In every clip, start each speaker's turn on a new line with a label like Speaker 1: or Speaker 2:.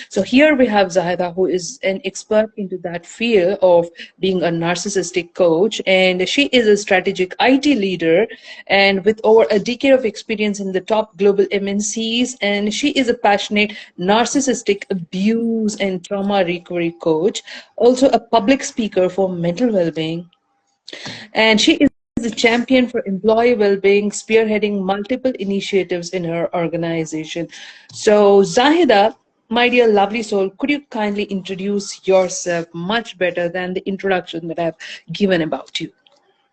Speaker 1: So here we have Zahida, who is an expert into that field of being a narcissistic coach, and she is a strategic IT leader, and with over a decade of experience in the top global MNCs, and she is a passionate narcissistic abuse and trauma recovery coach, also a public speaker for mental well-being, and she is a champion for employee well-being, spearheading multiple initiatives in her organization. So, Zahida, my dear lovely soul, could you kindly introduce yourself much better than the introduction that I've given about you?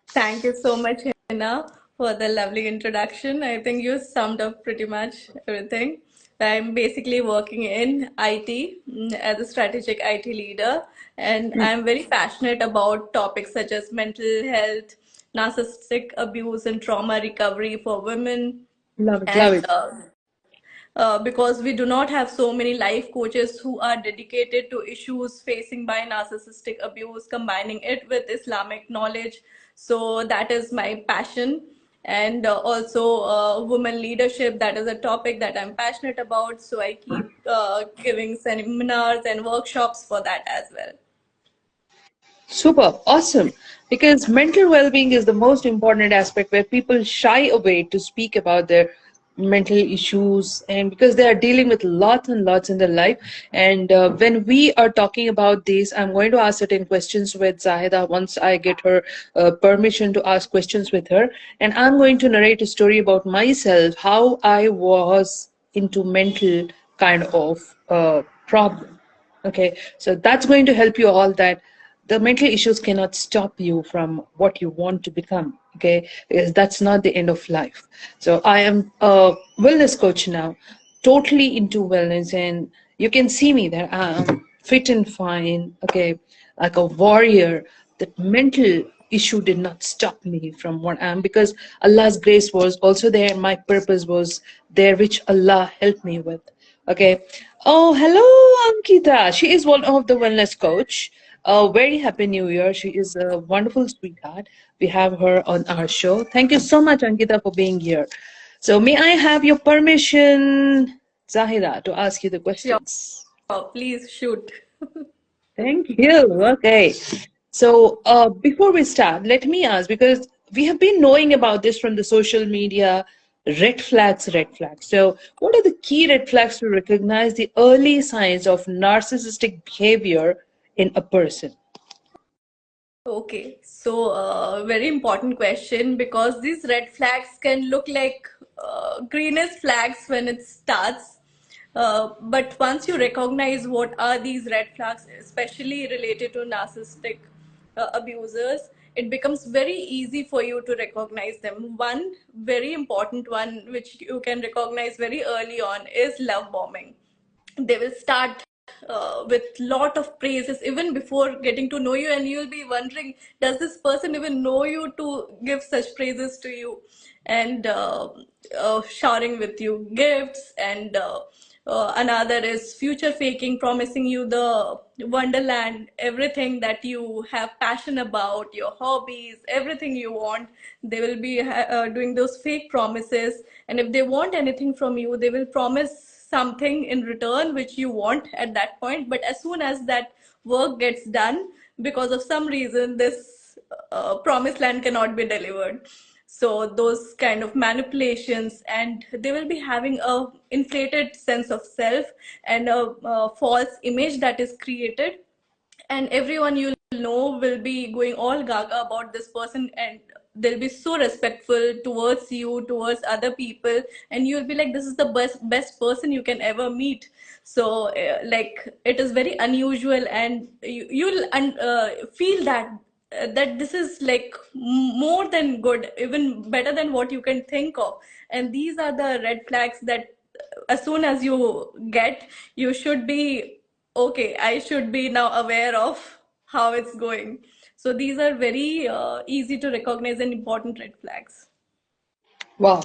Speaker 2: Thank you so much, Hina, for the lovely introduction. I think you summed up pretty much everything. I'm basically working in IT as a strategic IT leader, and
Speaker 1: Mm,
Speaker 2: I'm very passionate about topics such as mental health, narcissistic abuse, and trauma recovery for women.
Speaker 1: love it, love
Speaker 2: And
Speaker 1: it.
Speaker 2: because we do not have so many life coaches who are dedicated to issues facing by narcissistic abuse, combining it with Islamic knowledge. So that is my passion. And also women leadership, that is a topic that I'm passionate about. So I keep giving seminars and workshops for that as well.
Speaker 1: Super, awesome. Because mental well being is the most important aspect where people shy away to speak about their mental issues, and because they are dealing with lots and lots in their life. And when we are talking about this, I'm going to ask certain questions with Zahida once I get her permission to ask questions with her. And I'm going to narrate a story about myself, how I was into mental kind of problem. Okay, so that's going to help you all that the mental issues cannot stop you from what you want to become. Okay, because that's not the end of life. So I am a wellness coach now, totally into wellness, and you can see me there. I'm fit and fine. Okay, like a warrior. That mental issue did not stop me from what I am, because Allah's grace was also there, and my purpose was there, which Allah helped me with. Okay. Oh, hello, Ankita. She is one of the wellness coach. Very happy New Year. She is a wonderful sweetheart. We have her on our show. Thank you so much, Ankita, for being here. So, may I have your permission, Zahira, to ask you the
Speaker 2: Sure,
Speaker 1: questions?
Speaker 2: please shoot.
Speaker 1: Thank you. Okay. So, before we start, let me ask, because we have been knowing about this from the social media, red flags, red flags. So, what are the key red flags to recognize the early signs of narcissistic behavior in a person?
Speaker 2: Okay, so very important question, because these red flags can look like greenish flags when it starts. But once you recognize what are these red flags, especially related to narcissistic abusers, it becomes very easy for you to recognize them. One very important one, which you can recognize very early on, is love bombing. They will start with lot of praises even before getting to know you, and you'll be wondering, does this person even know you to give such praises to you? And showering with you gifts, and another is future faking, promising you the wonderland, everything that you have passion about, your hobbies, everything you want. They will be doing those fake promises, and if they want anything from you, they will promise something in return which you want at that point. But as soon as that work gets done, because of some reason this promised land cannot be delivered. So those kind of manipulations, and they will be having a inflated sense of self, and a false image that is created, and everyone you know will be going all gaga about this person, and they'll be so respectful towards you, towards other people, and you'll be like, this is the best person you can ever meet. So like, it is very unusual, and you'll feel that that this is like more than good, even better than what you can think of. And these are the red flags that as soon as you get, you should be okay, I should be now aware of how it's going. So these are very easy to recognize and important red flags.
Speaker 1: Wow.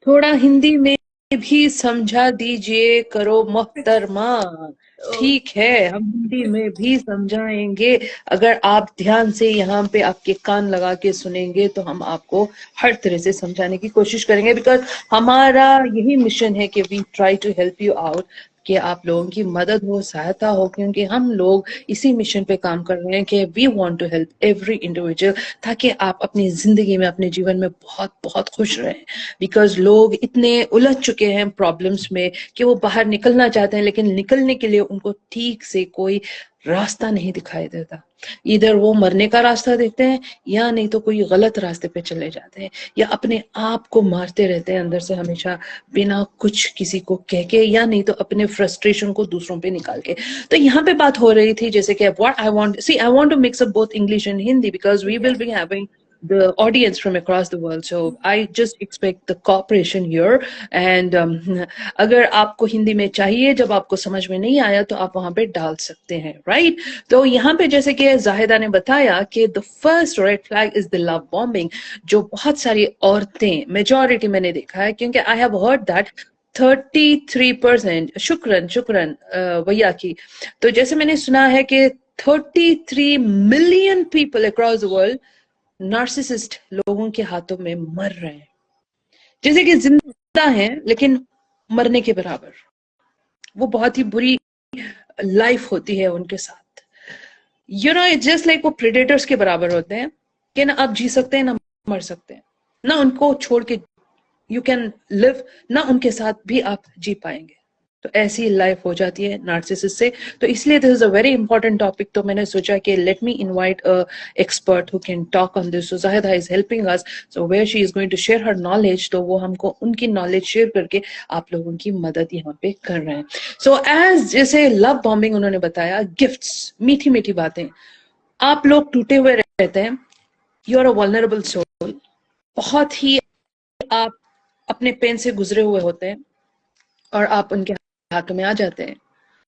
Speaker 1: थोड़ा हिंदी में भी समझा दीजिए करो मोहतरमा।
Speaker 2: Oh,
Speaker 1: ठीक है, हम हिंदी में भी समझाएंगे। अगर आप ध्यान से यहाँ पे आपके कान लगा के सुनेंगे तो हम आपको हर तरह से समझाने की कोशिश करेंगे, बिकॉज हमारा यही मिशन है कि we try to help you out कि आप लोगों की मदद हो, सहायता हो, क्योंकि हम लोग इसी मिशन पे काम कर रहे हैं कि we want to help every individual, ताकि आप अपनी जिंदगी में, अपने जीवन में बहुत बहुत खुश रहें। बिकॉज लोग इतने उलझ चुके हैं प्रॉब्लम्स में कि वो बाहर निकलना चाहते हैं, लेकिन निकलने के लिए उनको ठीक से कोई रास्ता नहीं दिखाई देता। इधर वो मरने का रास्ता देखते हैं, या नहीं तो कोई गलत रास्ते पे चले जाते हैं, या अपने आप को मारते रहते हैं अंदर से हमेशा, बिना कुछ किसी को कह के, या नहीं तो अपने फ्रस्ट्रेशन को दूसरों पे निकाल के। तो यहाँ पे बात हो रही थी जैसे कि what I want to mix up both English and Hindi, because we will be
Speaker 2: Yes.
Speaker 1: Having the audience from across the world, so I just expect the cooperation here. And अगर आपको हिंदी में चाहिए, जब आपको समझ में नहीं आया तो आप वहां पे डाल सकते हैं, राइट? तो यहाँ पे जैसे कि जाहिदा ने बताया कि the first red flag is the love bombing, जो बहुत सारी औरतें, मेजोरिटी मैंने देखा है, क्योंकि आई हैव हर्ड दैट 33%, शुक्रन शुक्रन भैया की। तो जैसे मैंने सुना है कि 33 million people across the world narcissist लोगों के हाथों में मर रहे हैं, जैसे कि जिंदा हैं लेकिन मरने के बराबर। वो बहुत ही बुरी लाइफ होती है उनके साथ। You know, it's just like वो प्रेडेटर्स के बराबर होते हैं कि ना आप जी सकते हैं ना मर सकते हैं, ना उनको छोड़ के यू कैन लिव, ना उनके साथ भी आप जी पाएंगे। तो ऐसी लाइफ हो जाती है नार्सिसिस्ट से। तो इसलिए this is a very important topic. तो मैंने सोचा कि let me invite a expert who can talk on this. So Zahida is helping us, so where she is going to share her knowledge, तो वो हमको उनकी नॉलेज शेयर करके आप लोगों की मदद यहाँ पे कर रहे हैं। सो एज जैसे लव बॉम्बिंग उन्होंने बताया, गिफ्ट्स, मीठी मीठी बातें, आप लोग टूटे हुए रहते हैं, you are a vulnerable soul, बहुत ही आप अपने पेन से गुजरे हुए होते हैं, और आप उनके हाथों में आ जाते हैं,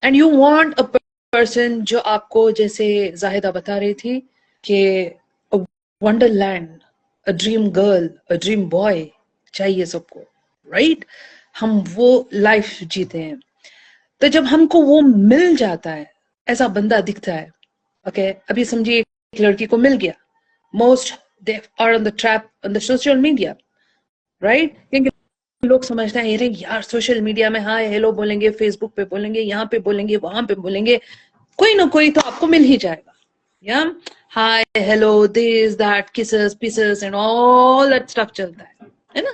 Speaker 1: and you want a person जो आपको, जैसे जाहिदा बता रही थी कि Wonderland, a dream girl, a dream boy चाहिए सबको, राइट? हम वो लाइफ जीते हैं। तो जब हमको वो मिल जाता है, ऐसा बंदा दिखता है, ओके, अभी समझिए एक लड़की को मिल गया, most they are on the trap on the social media, right? क्योंकि लोग समझते हैं अरे यार सोशल मीडिया में हाय हेलो बोलेंगे, फेसबुक पे बोलेंगे, यहाँ पे बोलेंगे, वहां पे बोलेंगे, कोई ना कोई तो आपको मिल ही जाएगा, या hi hello this that kisses pieces and all that stuff चलता है ना?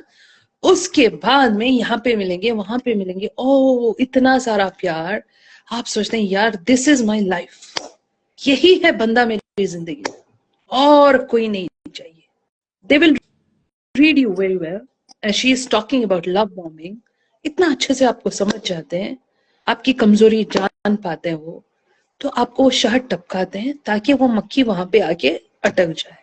Speaker 1: उसके बाद में यहाँ पे मिलेंगे, वहां पे मिलेंगे, ओ इतना सारा प्यार, आप सोचते हैं यार दिस इज माई लाइफ, यही है बंदा मेरी जिंदगी में, और कोई नहीं चाहिए। They will read you very well, and she is talking about love bombing, इतना अच्छे से आपको समझ जाते हैं, आपकी कमजोरी जान पाते हैं वो, तो आपको वो शहद टपकाते हैं ताकि वो मक्खी वहां पे आके अटक जाए।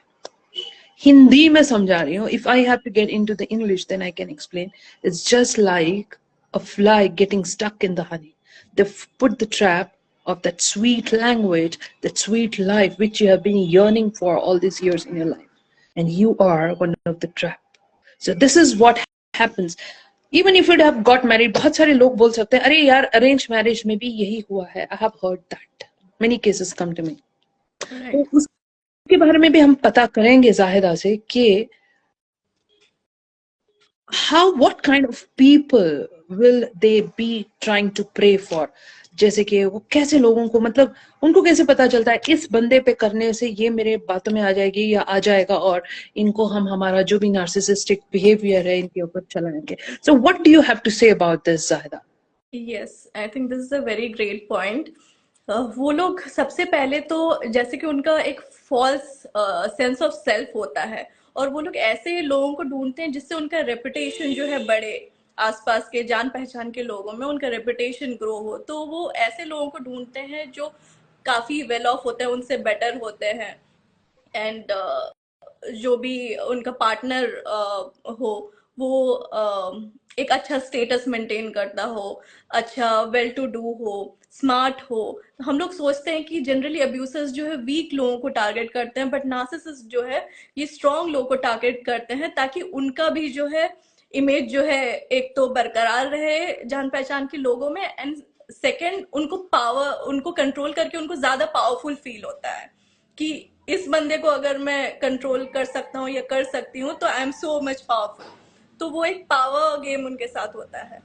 Speaker 1: हिंदी में समझा रही हूँ, if I have to get into the English then I can explain. It's just like a fly getting stuck in the honey. They've put the trap of that sweet language, that sweet life which you have been yearning for all these years in your life. And you are one of the trap. So this is what happens. Even if you have got married, बहुत सारे लोग बोल सकते हैं अरे यार arrange marriage में भी यही हुआ है। I have heard that. Many cases come to me. तो
Speaker 2: Right.
Speaker 1: उसके बारे में भी हम पता करेंगे जाहिदा से कि what kind of people will they be trying to pray for? जैसे कि वो कैसे लोगों को, मतलब उनको कैसे पता चलता है इस बंदे पे करने से ये मेरे बातों में आ जाएगी या आ जाएगा, और इनको हम हमारा जो भी नार्सिसिस्टिक बिहेवियर है इनके ऊपर चलाएंगे। So what do you have to say about this Zahida?
Speaker 2: Yes, I think this is a very great point. वो लोग सबसे पहले तो जैसे कि उनका एक फॉल्स सेंस ऑफ सेल्फ होता है, और वो लोग ऐसे लोगों को ढूंढते हैं जिससे उनका रेपुटेशन जो है बढ़े, आसपास के जान पहचान के लोगों में उनका रेपुटेशन ग्रो हो। तो वो ऐसे लोगों को ढूंढते हैं जो काफी वेल ऑफ होते हैं, उनसे बेटर होते हैं, एंड जो भी उनका पार्टनर हो वो एक अच्छा स्टेटस मेंटेन करता हो, अच्छा वेल टू डू हो, स्मार्ट हो। हम लोग सोचते हैं कि जनरली अब्यूसर्स जो है वीक लोगों को टारगेट करते हैं, बट नार्सिसिस्ट जो है ये स्ट्रॉन्ग लोगों को टारगेट करते हैं, ताकि उनका भी जो है इमेज जो है एक तो बरकरार रहे जान पहचान के लोगों में, एंड सेकेंड उनको पावर, उनको कंट्रोल करके उनको ज्यादा पावरफुल फील होता है कि इस बंदे को अगर मैं कंट्रोल कर सकता हूँ या कर सकती हूँ तो I am so much powerful. तो वो एक पावर गेम उनके साथ होता है।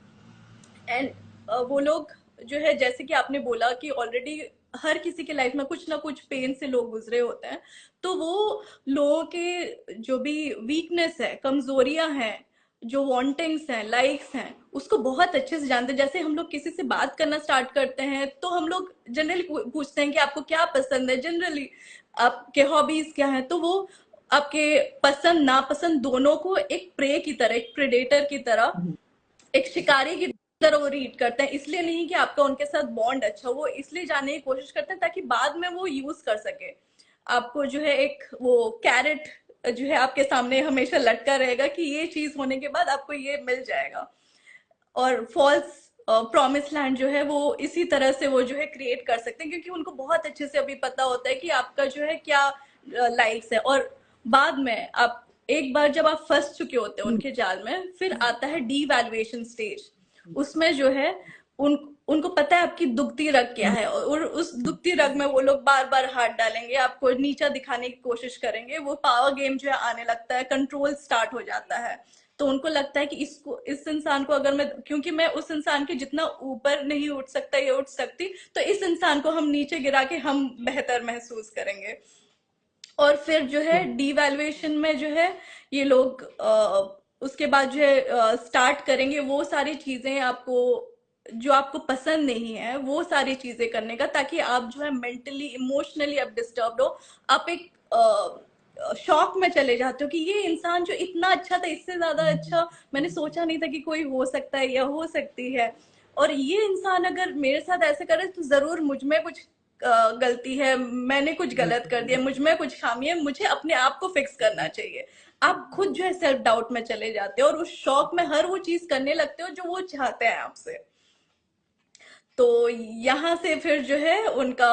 Speaker 2: एंड वो लोग जो है, जैसे कि आपने बोला कि ऑलरेडी हर किसी के लाइफ में कुछ ना कुछ पेन से लोग गुजरे होते हैं, तो वो लोगों के जो भी वीकनेस है, कमजोरियां हैं, जो वांटिंग्स हैं, लाइक्स हैं, उसको बहुत अच्छे से जानते हैं। जैसे हम लोग किसी से बात करना स्टार्ट करते हैं तो हम लोग जनरली पूछते हैं कि आपको क्या पसंद है, जनरली आपके हॉबीज क्या है, तो वो आपके पसंद नापसंद दोनों को एक प्रे की तरह, एक प्रेडेटर की तरह, एक शिकारी की तरह वो रीड करते हैं। इसलिए नहीं कि आपका उनके साथ बॉन्ड अच्छा, वो इसलिए जानने की कोशिश करते हैं ताकि बाद में वो यूज कर सके आपको। जो है एक वो कैरेट जो है आपके सामने हमेशा लटका रहेगा कि ये चीज होने के बाद आपको ये मिल जाएगा। और फॉल्स प्रॉमिस लैंड जो है वो इसी तरह से वो जो है क्रिएट कर सकते हैं, क्योंकि उनको बहुत अच्छे से अभी पता होता है कि आपका जो है क्या लाइक्स है। और बाद में आप एक बार जब आप फंस चुके होते हैं उनके जाल में, फिर आता है डीवैल्यूएशन स्टेज। उसमें जो है उनको पता है आपकी दुखती रग क्या है, और उस दुखती रग में वो लोग बार बार हाथ डालेंगे, आपको नीचा दिखाने की कोशिश करेंगे। वो पावर गेम जो है आने लगता है, कंट्रोल स्टार्ट हो जाता है। तो उनको लगता है कि इस इंसान को अगर मैं, क्योंकि मैं उस इंसान के जितना ऊपर नहीं उठ सकता या उठ सकती, तो इस इंसान को हम नीचे गिरा के हम बेहतर महसूस करेंगे। और फिर जो है डीवैल्यूएशन में जो है ये लोग उसके बाद जो है स्टार्ट करेंगे वो सारी चीजें आपको जो आपको पसंद नहीं है वो सारी चीजें करने का, ताकि आप जो है मेंटली इमोशनली आप डिस्टर्ब हो, आप एक शॉक में चले जाते हो कि ये इंसान जो इतना अच्छा था, इससे ज्यादा अच्छा मैंने सोचा नहीं था कि कोई हो सकता है या हो सकती है। और ये इंसान अगर मेरे साथ ऐसे करे तो जरूर मुझ में कुछ गलती है, मैंने कुछ गलत कर दिया, मुझ में कुछ खामी है, मुझे अपने आप को फिक्स करना चाहिए। आप खुद जो है सेल्फ डाउट में चले जाते हो और उस शौक में हर वो चीज करने लगते हो जो वो चाहते हैं आपसे। तो यहाँ से फिर जो है उनका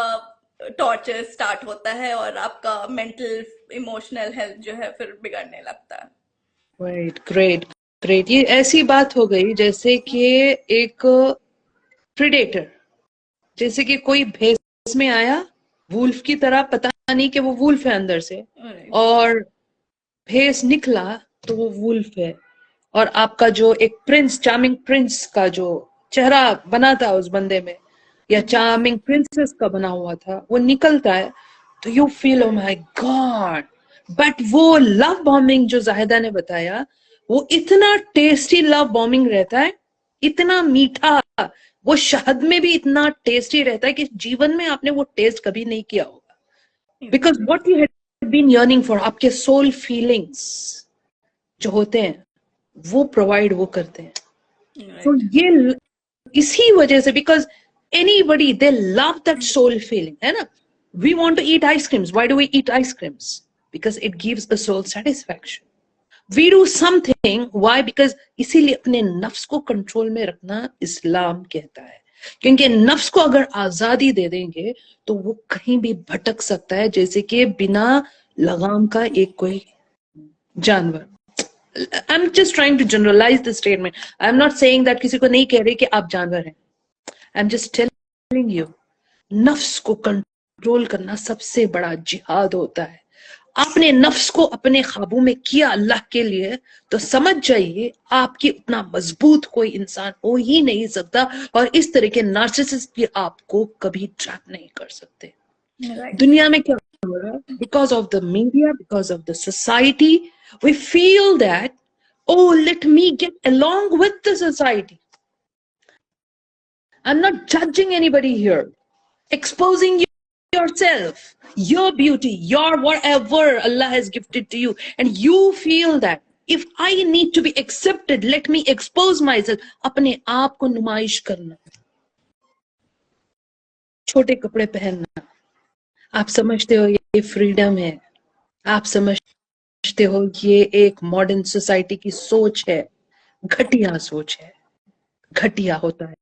Speaker 2: टॉर्चर स्टार्ट होता है और आपका मेंटल इमोशनल हेल्थ जो है फिर बिगड़ने लगता है।
Speaker 1: Right, great great. ये ऐसी बात हो गई जैसे कि एक प्रेडेटर, जैसे कि कोई भेस में आया वुल्फ की तरह, पता नहीं कि वो वुल्फ है अंदर से, और भेस निकला तो वो वुल्फ है। और आपका जो एक प्रिंस, चार्मिंग प्रिंस का जो चेहरा बना था उस बंदे में, या चार्मिंग प्रिंसेस का बना हुआ था, वो निकलता है तो you feel oh my God. But वो लव बॉम्बिंग जो जाहिदा ने बताया, वो इतना टेस्टी लव बॉम्बिंग रहता है, इतना मीठा, वो शहद में भी इतना टेस्टी रहता है कि जीवन में आपने वो टेस्ट कभी नहीं किया होगा। Because what you have been yearning for, आपके सोल फीलिंग्स जो होते हैं वो प्रोवाइड वो करते हैं। तो ये इसी वजह से, because anybody they love that soul feeling, है ना। We want to eat ice creams, why do we eat ice creams? Because it gives a soul satisfaction. We do something, why? Because इसीलिए अपने नफ्स को कंट्रोल में रखना इस्लाम कहता है, क्योंकि नफ्स को अगर आजादी दे देंगे तो वो कहीं भी भटक सकता है, जैसे कि बिना लगाम का एक कोई जानवर। I'm just trying to generalize the statement. I'm not saying that किसी को नहीं कह रही कि आप जानवर हैं. I'm just telling you, नफ्स को कंट्रोल करना सबसे बड़ा जिहाद होता है। आपने नफ्स को अपने काबू में किया अल्लाह के लिए, तो समझ जाइए आपकी उतना मजबूत कोई इंसान हो ही नहीं सकता, और इस तरह के नार्सिसिस्ट भी आपको कभी ट्रैप नहीं कर सकते। दुनिया में क्या हो रहा है? Because of the media, because of the society, we feel that, oh, let me get along with the society. I'm not judging anybody here. Exposing yourself, your beauty, your whatever Allah has gifted to you, and you feel that if I need to be accepted, let me expose myself. अपने आप को नुमाइश करना, छोटे कपड़े पहनना, आप समझते हो ये फ्रीडम है, आप समझते हो ये एक मॉडर्न सोसाइटी की सोच है, घटिया सोच है, घटिया होता है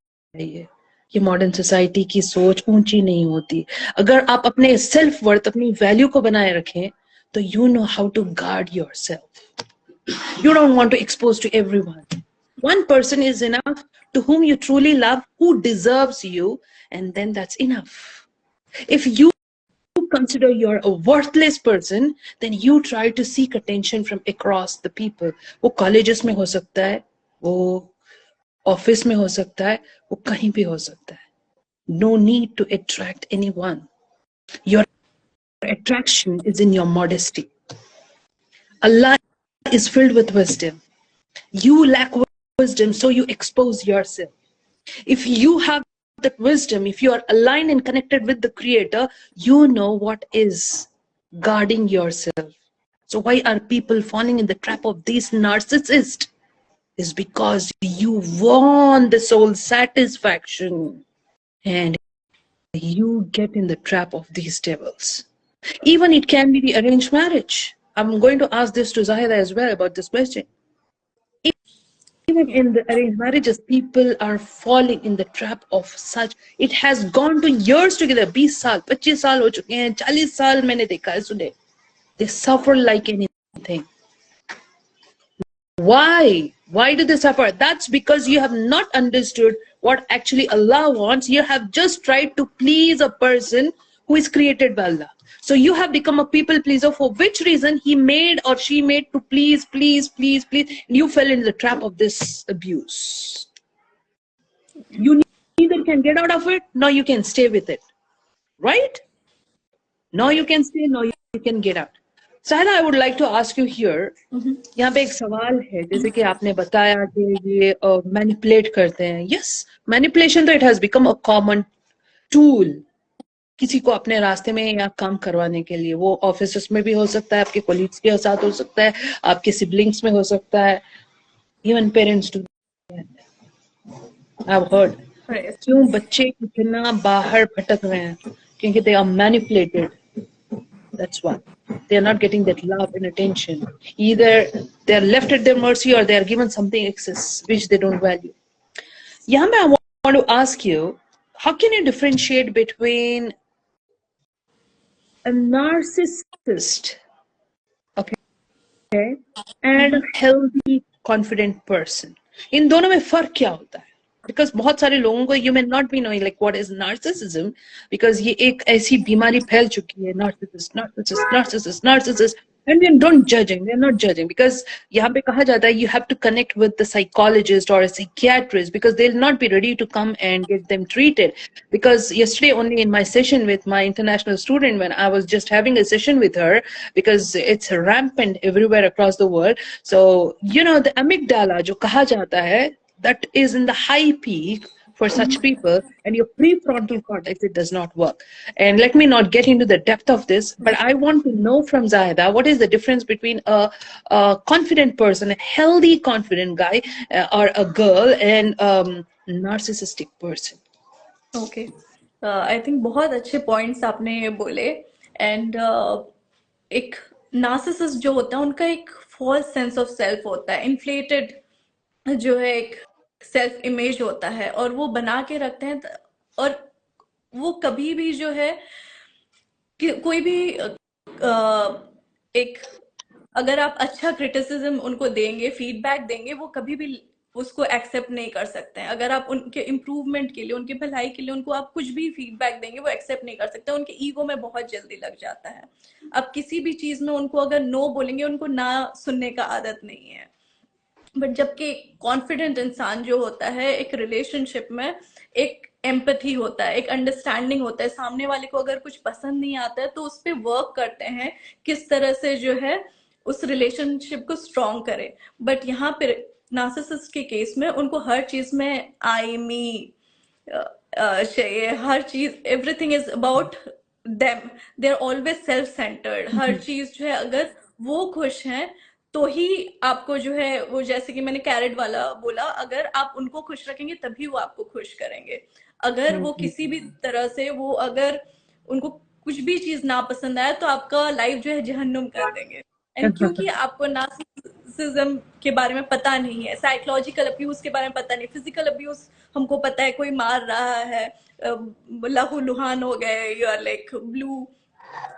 Speaker 1: ये मॉडर्न सोसाइटी की सोच ऊंची नहीं होती। अगर आप अपने सेल्फ वर्थ, अपनी वैल्यू को बनाए रखें, तो you know how to guard yourself. You don't want to expose to everyone. One person is enough to whom you truly love, who deserves you, and then that's enough. If you consider you're a worthless person, then you try to seek attention from across the people. वो colleges में हो सकता है, वो office में हो सकता है, वो कहीं भी हो सकता है। No need to attract anyone. Your attraction is in your modesty. Allah is filled with wisdom. You lack wisdom, so you expose yourself. If you have that wisdom, if you are aligned and connected with the Creator, you know what is guarding yourself. So why are people falling in the trap of these narcissists? Is because you want the soul satisfaction and you get in the trap of these devils. Even it can be the arranged marriage. I'm going to ask this to Zahida as well about this question. Even in the arranged marriages, people are falling in the trap of such. It has gone to years together. 20 साल, 25 साल हो चुके हैं, 40 साल मैंने देखा है सुने. They suffer like anything. Why? Why do they suffer? That's because you have not understood what actually Allah wants. You have just tried to please a person who is created by Allah. So you have become a people pleaser. For which reason he made or she made to please, please, please, please. You fell into the trap of this abuse. You neither can get out of it, nor you can stay with it. Right? Nor you can stay, nor you can get out. Sahila, I would like to ask you here. यहाँ पे एक सवाल है, जैसे कि आपने बताया कि ये मैनिपुलेट करते हैं. यस, मैनिपुलेशन तो it has become a common tool किसी को अपने रास्ते में या काम करवाने के लिए. वो ऑफिस में भी हो सकता है, आपके कोलीग्स के साथ हो सकता है, आपके सिबलिंग्स में हो सकता है, even parents do. I have heard. क्यों बच्चे इतना बाहर भटक रहे हैं? क्योंकि they are manipulated. That's why they are not getting that love and attention. Either they are left at their mercy or they are given something excess which they don't value. Yahan I want to ask you, how can you differentiate between a narcissist, okay, and a healthy, confident person? इन दोनों में फर्क क्या होता है? Because बहुत सारे लोगों को you may not be knowing like what is narcissism, because ये एक ऐसी बीमारी फैल चुकी है. Narcissist, and we don't judging, we are not judging, because यहाँ पे कहा जाता है you have to connect with the psychologist or a psychiatrist, because they'll not be ready to come and get them treated. Because yesterday only in my session with my international student, when I was just having a session with her, because it's rampant everywhere across the world. So you know the amygdala जो कहा जाता है, that is in the high peak for such people, and your prefrontal cortex, it does not work. And let me not get into the depth of this, but I want to know from Zahida, what is the difference between a confident person, a healthy confident guy or a girl, and narcissistic person?
Speaker 2: Okay. I think बहुत अच्छे points आपने बोले. And एक narcissist जो होता है उनका एक false sense of self होता है, inflated जो है एक सेल्फ इमेज होता है, और वो बना के रखते हैं. और वो कभी भी जो है कोई भी एक अगर आप अच्छा क्रिटिसिज्म उनको देंगे, फीडबैक देंगे, वो कभी भी उसको एक्सेप्ट नहीं कर सकते हैं. अगर आप उनके इम्प्रूवमेंट के लिए, उनके भलाई के लिए उनको आप कुछ भी फीडबैक देंगे, वो एक्सेप्ट नहीं कर सकते. उनके ईगो में बहुत जल्दी लग जाता है. आप किसी भी चीज में उनको अगर नो बोलेंगे, उनको ना सुनने का आदत नहीं है. बट जबकि कॉन्फिडेंट इंसान जो होता है, एक रिलेशनशिप में एक एम्पैथी होता है, एक अंडरस्टैंडिंग होता है. सामने वाले को अगर कुछ पसंद नहीं आता है तो उस पर वर्क करते हैं, किस तरह से जो है उस रिलेशनशिप को स्ट्रॉन्ग करे. बट यहाँ पे नार्सिसिस्ट के केस में उनको हर चीज में आई मी चाहिए. हर चीज, everything is about them. They are always self centred. हर चीज जो है, अगर वो खुश हैं तो ही आपको जो है वो, जैसे कि मैंने कैरेट वाला बोला, अगर आप उनको खुश रखेंगे तभी वो आपको खुश करेंगे. अगर वो किसी भी तरह से, वो अगर उनको कुछ भी चीज ना पसंद आए तो आपका लाइफ जो है जहन्नुम कर देंगे. एंड क्योंकि आपको नार्सिसिज्म के बारे में पता नहीं है, साइकोलॉजिकल अब्यूज के बारे में पता नहीं. फिजिकल अब्यूज हमको पता है, कोई मार रहा है, लहू लुहान हो गए, you are like blue,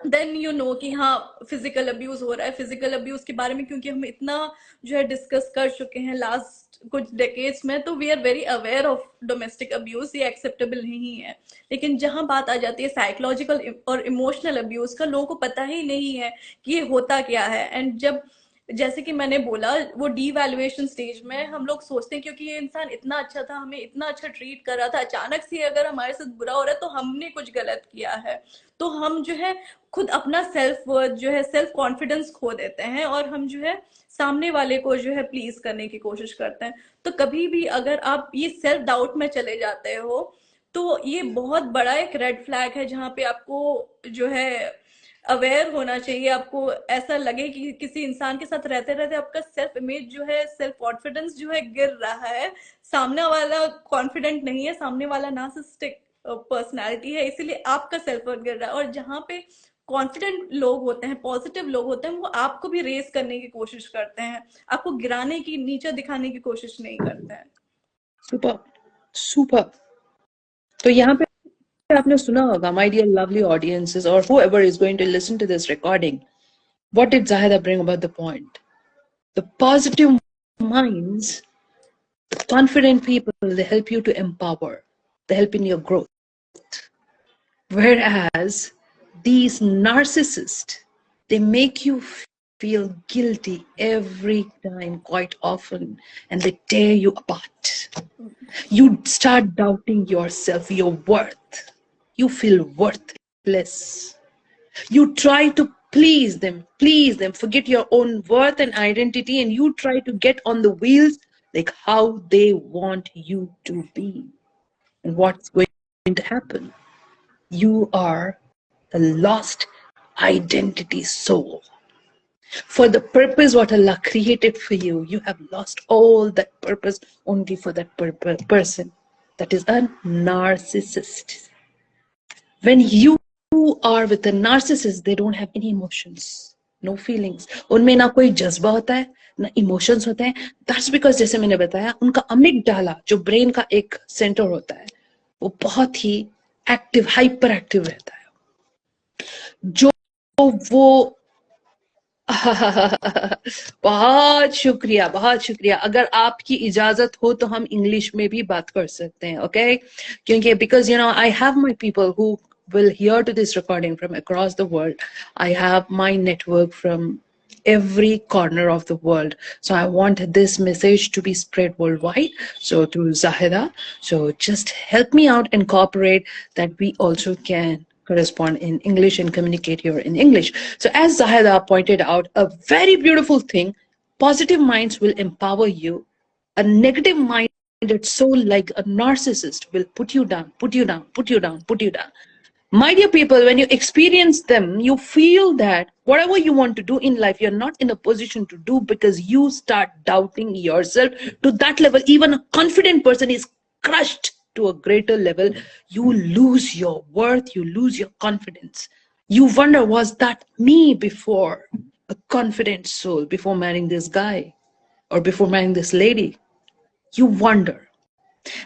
Speaker 2: then you know कि हाँ फिजिकल अब्यूज हो रहा है. फिजिकल अब्यूज के बारे में क्योंकि हम इतना जो है डिस्कस कर चुके हैं लास्ट कुछ डेकेड्स में, तो we are very aware of domestic abuse. ये एक्सेप्टेबल नहीं है. लेकिन जहां बात आ जाती है साइकोलॉजिकल और इमोशनल अब्यूज का, लोगों को पता ही नहीं है कि ये होता क्या है. एंड जब जैसे कि मैंने बोला, वो डीवैल्यूएशन स्टेज में हम लोग सोचते हैं क्योंकि ये इंसान इतना अच्छा था, हमें इतना अच्छा ट्रीट कर रहा था, अचानक से अगर हमारे साथ बुरा हो रहा है तो हमने कुछ गलत किया है। तो हम जो है खुद अपना सेल्फ वर्थ जो है, सेल्फ कॉन्फिडेंस खो देते हैं, और हम जो है सामने वाले को जो है प्लीज करने की कोशिश करते हैं। तो कभी भी अगर आप ये सेल्फ डाउट में चले जाते हो, तो ये बहुत बड़ा एक रेड फ्लैग है, जहाँ पे आपको जो है अवेयर होना चाहिए। आपको ऐसा लगे कि किसी इंसान के साथ रहते रहते आपका सेल्फ इमेज जो है, सेल्फ कॉन्फिडेंस जो है गिर रहा है, सामने वाला कॉन्फिडेंट नहीं है, सामने वाला नार्सिसिस्टिक पर्सनालिटी है, इसीलिए आपका सेल्फ वर्थ गिर रहा है। और जहाँ पे कॉन्फिडेंट लोग होते हैं, पॉजिटिव लोग होते हैं, वो आपको भी रेस करने की कोशिश करते हैं, आपको गिराने की, नीचे दिखाने की कोशिश नहीं करते हैं।
Speaker 1: Super super. तो यहाँ पे आपने सुना होगा, my dear lovely audiences, or whoever is going to listen to this recording, what did Zahida bring about the point? The positive minds, the confident people, they help you to empower, they help in your growth. Whereas these narcissists, they make you feel guilty every time, quite often, and they tear you apart. You start doubting yourself, your worth. You feel worthless. You try to please them, forget your own worth and identity, and you try to get on the wheels like how they want you to be. And what's going to happen? You are the lost identity soul. For the purpose what Allah created for you, you have lost all that purpose only for that person. That is a narcissist. When you are with a narcissist, they don't have any emotions, no feelings. उनमें ना कोई जज्बा होता है, ना emotions होते हैं. That's because जैसे मैंने बताया, उनका अमिगडाला जो ब्रेन का एक सेंटर होता है, वो बहुत ही एक्टिव, हाइपर एक्टिव रहता है. जो वो बहुत शुक्रिया, बहुत शुक्रिया. अगर आपकी इजाजत हो तो हम इंग्लिश में भी बात कर सकते हैं, ओके? क्योंकि because I have my people who will hear to this recording from across the world. I have my network from every corner of the world. So I want this message to be spread worldwide. So through Zahida. So just help me out and cooperate that we also can correspond in English and communicate here in English. So as Zahida pointed out, a very beautiful thing, positive minds will empower you. A negative minded soul like a narcissist will put you down, put you down, put you down, put you down. My dear people, when you experience them, you feel that whatever you want to do in life, you're not in a position to do because you start doubting yourself to that level. Even a confident person is crushed to a greater level. You lose your worth, you lose your confidence. You wonder, was that me before? A confident soul before marrying this guy or before marrying this lady? You wonder.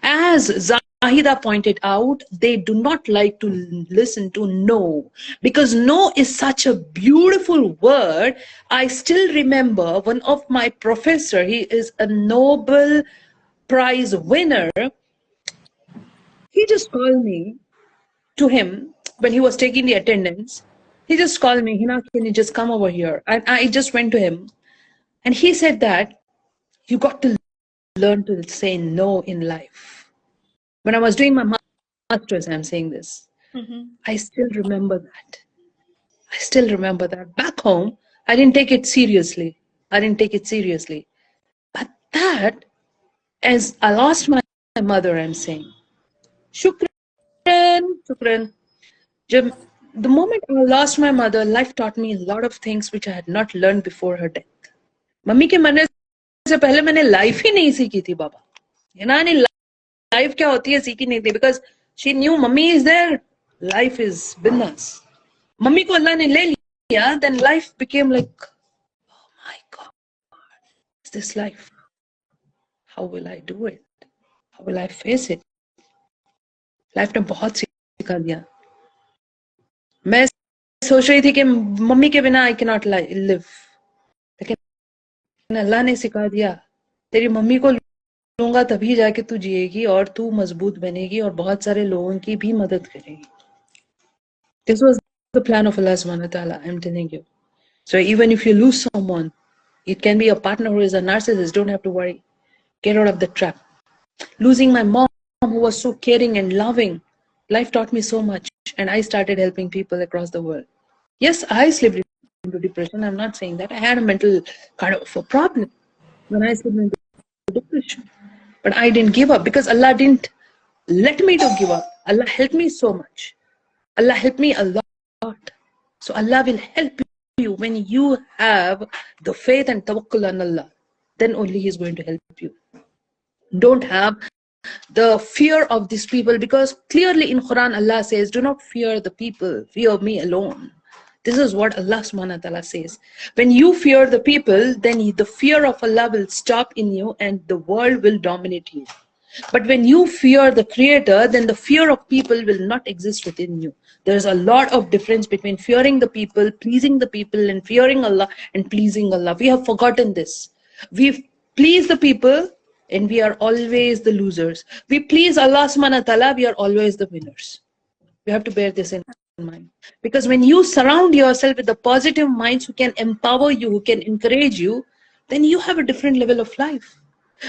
Speaker 1: As Zahida pointed out, they do not like to listen to no, because no is such a beautiful word. I still remember one of my professor, he is a Nobel Prize winner. He just called me to him when he was taking the attendance. He just called me, Hina, can you just come over here? And I just went to him. And he said that you got to learn to say no in life. When I was doing my master's, I'm saying this. I still remember that. I still remember that. Back home, I didn't take it seriously. I didn't take it seriously. But that, as I lost my mother, I'm saying, shukran, shukran. The moment I lost my mother, life taught me a lot of things which I had not learned before her death. Mummy के मरने से पहले मैंने life ही नहीं सीखी थी बाबा. यानी life क्या होती है सीखी नहीं थी, because she knew mummy is there, life is bindas. Mummy को अल्लाह ने ले लिया, then life became like, oh my God, is this life? How will I do it? How will I face it? Life ने बहुत सिखा दिया. मैं सोच रही थी कि मम्मी के बिना I cannot live, लेकिन अल्लाह ने सिखा दिया, तेरी मम्मी को लूंगा तभी जाके तू जिएगी और तू मजबूत बनेगी और बहुत सारे लोगों की भी मदद करेगी. This was the plan of Allah subhanahu wa ta'ala, I'm telling you. So even if you lose someone, It can be a partner who is a narcissist. Don't have to worry. Get out of the trap. Losing my mom, who was so caring and loving, life taught me so much, and I started helping people across the world. Yes, I slipped into depression. I'm not saying that. I had a mental kind of a problem when I slipped into depression. But I didn't give up because Allah didn't let me to give up. Allah helped me so much. Allah helped me a lot. So Allah will help you when you have the faith and tawakkul on Allah. Then only He is going to help you. Don't have the fear of these people, because clearly in Quran Allah says, do not fear the people, fear me alone. This is what Allah subhanahu wa ta'ala says. When you fear the people, then the fear of Allah will stop in you and the world will dominate you. But when you fear the Creator, then the fear of people will not exist within you. There's a lot of difference between fearing the people, pleasing the people, and fearing Allah and pleasing Allah. We have forgotten this. We please the people and we are always the losers. We please Allah subhanahu wa ta'ala, we are always the winners. We have to bear this in mind. Because when you surround yourself with the positive minds who can empower you, who can encourage you, then you have a different level of life.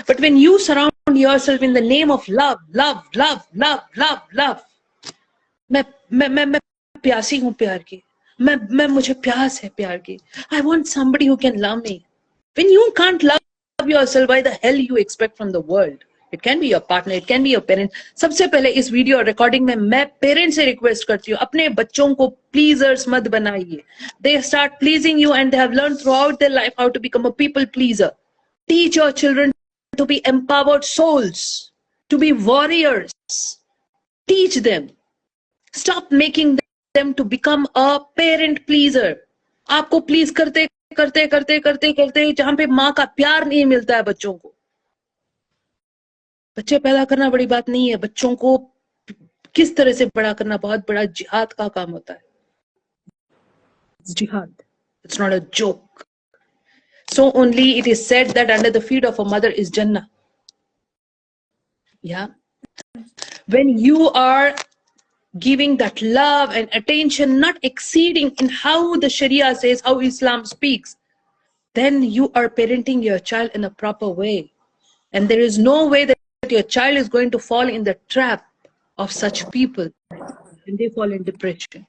Speaker 1: But when you surround yourself in the name of love, love, love, love, love, love, मैं प्यासी हूँ प्यार की, मैं मुझे प्यास है प्यार की. I want somebody who can love me. When you can't love yourself, why the hell you expect from the world? It can be your partner, it can be your parent. सबसे पहले इस वीडियो रिकॉर्डिंग में मैं parents से request करती हूँ, अपने बच्चों को प्लीजर्स मत बनाइए. They start pleasing you and they have learned throughout their life how to become a people pleaser. Teach your children to be empowered souls, to be warriors. Teach them. Stop making them to become a parent pleaser. आपको please करते करते करते करते करते जहां पे माँ का प्यार नहीं मिलता है बच्चों को. बच्चे पैदा करना बड़ी बात नहीं है, बच्चों को किस तरह से बड़ा करना बहुत बड़ा जिहाद का काम होता है. It's jihad. It's not a joke. So only it is said that under the feet of a mother is Jannah. Yeah. When you are giving that love and attention, not exceeding in how the Sharia says, how Islam speaks, then you are parenting your child in a proper way. And there is no way that your child is going to fall in the trap of such people when they fall in depression.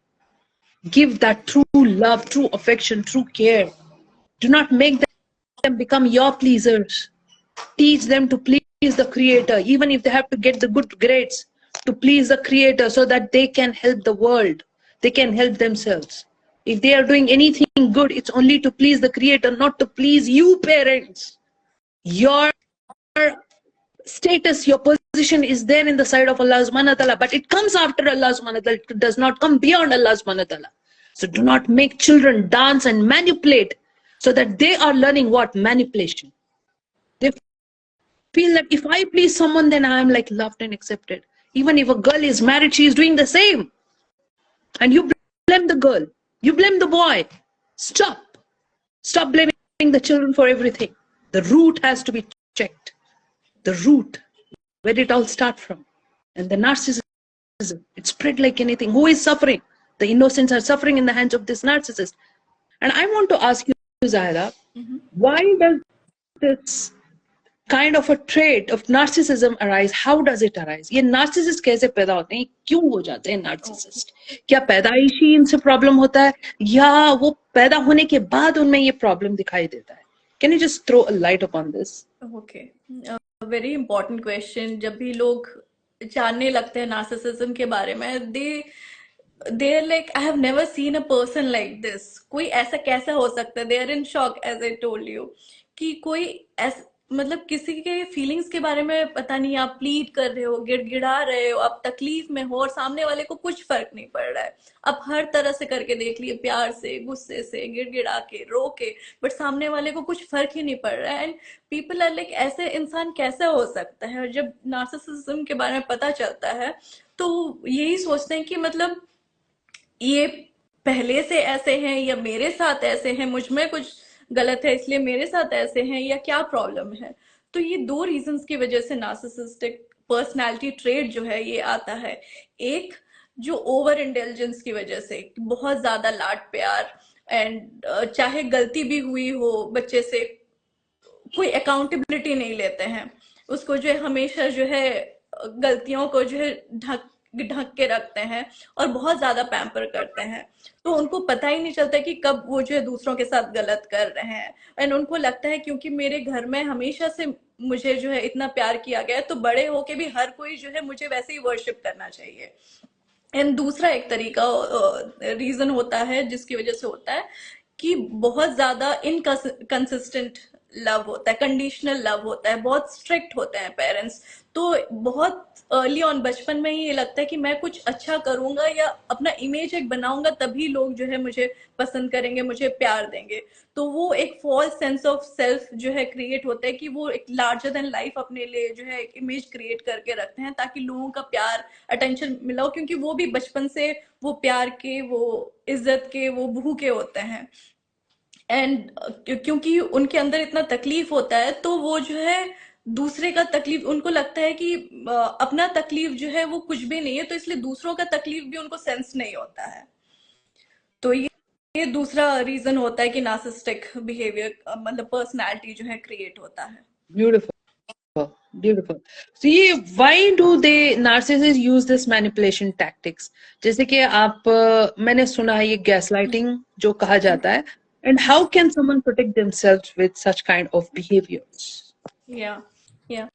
Speaker 1: Give that true love, true affection, true care. Do not make them become your pleasers. Teach them to please the Creator, even if they have to get the good grades, to please the Creator so that they can help the world. They can help themselves. If they are doing anything good, it's only to please the Creator, not to please you, parents. Your status, your position is there in the side of Allah subhanahu wa ta'ala, but it comes after Allah subhanahu wa ta'ala. It does not come beyond Allah subhanahu wa ta'ala. So do not make children dance and manipulate so that they are learning what? Manipulation. They feel that if I please someone, then I am like loved and accepted. Even if a girl is married, she is doing the same. And you blame the girl. You blame the boy. Stop. Stop blaming the children for everything. The root has to be checked. The root, where did it all start from? And the narcissism, it spread like anything. Who is suffering? The innocents are suffering in the hands of this narcissist. And I want to ask you, Zahira, why does this kind of a trait of narcissism arise? How does it arise? ये narcissist कैसे पैदा होते हैं? क्यों हो जाते हैं narcissist? क्या पैदाइशी इनसे प्रॉब्लम होता है या वो पैदा होने के बाद उनमें ये प्रॉब्लम दिखाई देता है? Can you just throw a light upon this?
Speaker 2: Okay. Very important question. जब भी लोग जानने लगते हैं नार्सिसिज्म के बारे में, they're like, I have never seen a person like this. कोई ऐसा कैसे हो सकता है? They are in shock, as I told you, कि कोई ऐसा मतलब किसी के फीलिंग्स के बारे में पता नहीं, आप प्लीड कर रहे हो, गिड़गिड़ा रहे हो, आप तकलीफ में हो और सामने वाले को कुछ फर्क नहीं पड़ रहा है. आप हर तरह से करके देख लिए, प्यार से, गुस्से से, गिड़गिड़ा के, रो के, बट सामने वाले को कुछ फर्क ही नहीं पड़ रहा है. एंड पीपल आर लाइक, ऐसे इंसान कैसे हो सकता है? और जब नार्सिसिज्म के बारे में पता चलता है तो यही सोचते हैं कि मतलब ये पहले से ऐसे हैं या मेरे साथ ऐसे हैं, मुझ में कुछ गलत है इसलिए मेरे साथ ऐसे हैं, या क्या प्रॉब्लम है. तो ये दो रीजंस की वजह से नार्सिसिस्टिक पर्सनालिटी ट्रेट जो है ये आता है. एक जो ओवर इंटेलिजेंस की वजह से, बहुत ज्यादा लाड प्यार एंड चाहे गलती भी हुई हो बच्चे से, कोई अकाउंटेबिलिटी नहीं लेते हैं उसको, जो है हमेशा जो है गलतियों को जो है ढक ढक के रखते हैं और बहुत ज्यादा पैम्पर करते हैं। तो उनको पता ही नहीं चलता कि कब वो जो है दूसरों के साथ गलत कर रहे हैं। एंड उनको लगता है क्योंकि मेरे घर में हमेशा से मुझे जो है इतना प्यार किया गया है, तो बड़े होके भी हर कोई जो है मुझे वैसे ही वर्शिप करना चाहिए। एंड दूसरा एक तरीका रीजन होता है जिसकी वजह से होता है कि बहुत ज्यादा इनकंसिस्टेंट लव होता है, कंडीशनल लव होता है, बहुत स्ट्रिक्ट होते हैं पेरेंट्स। तो बहुत अर्ली ऑन बचपन में ही ये लगता है कि मैं कुछ अच्छा करूंगा या अपना इमेज एक बनाऊंगा तभी लोग जो है मुझे पसंद करेंगे, मुझे प्यार देंगे। तो वो एक फॉल्स सेंस ऑफ सेल्फ जो है क्रिएट होता है कि वो एक लार्जर देन लाइफ अपने लिए जो है एक इमेज क्रिएट करके रखते हैं ताकि लोगों का प्यार अटेंशन मिला हो, क्योंकि वो भी बचपन से वो प्यार के, वो इज्जत के, वो भूखे होते हैं। एंड क्योंकि उनके अंदर इतना तकलीफ होता है तो वो जो है दूसरे का तकलीफ, उनको लगता है कि अपना तकलीफ जो है वो कुछ भी नहीं है, तो इसलिए दूसरों का तकलीफ भी उनको सेंस नहीं होता है। तो ये दूसरा रीजन होता है कि नार्सिसिस्टिक बिहेवियर मतलब पर्सनालिटी जो है क्रिएट होता है।
Speaker 1: Beautiful, beautiful. So ये why do they narcissists use this manipulation tactics? जैसे कि आप मैंने सुना है ये gaslighting जो कहा जाता है, and how can someone protect themselves with such kind of behaviors?
Speaker 2: या या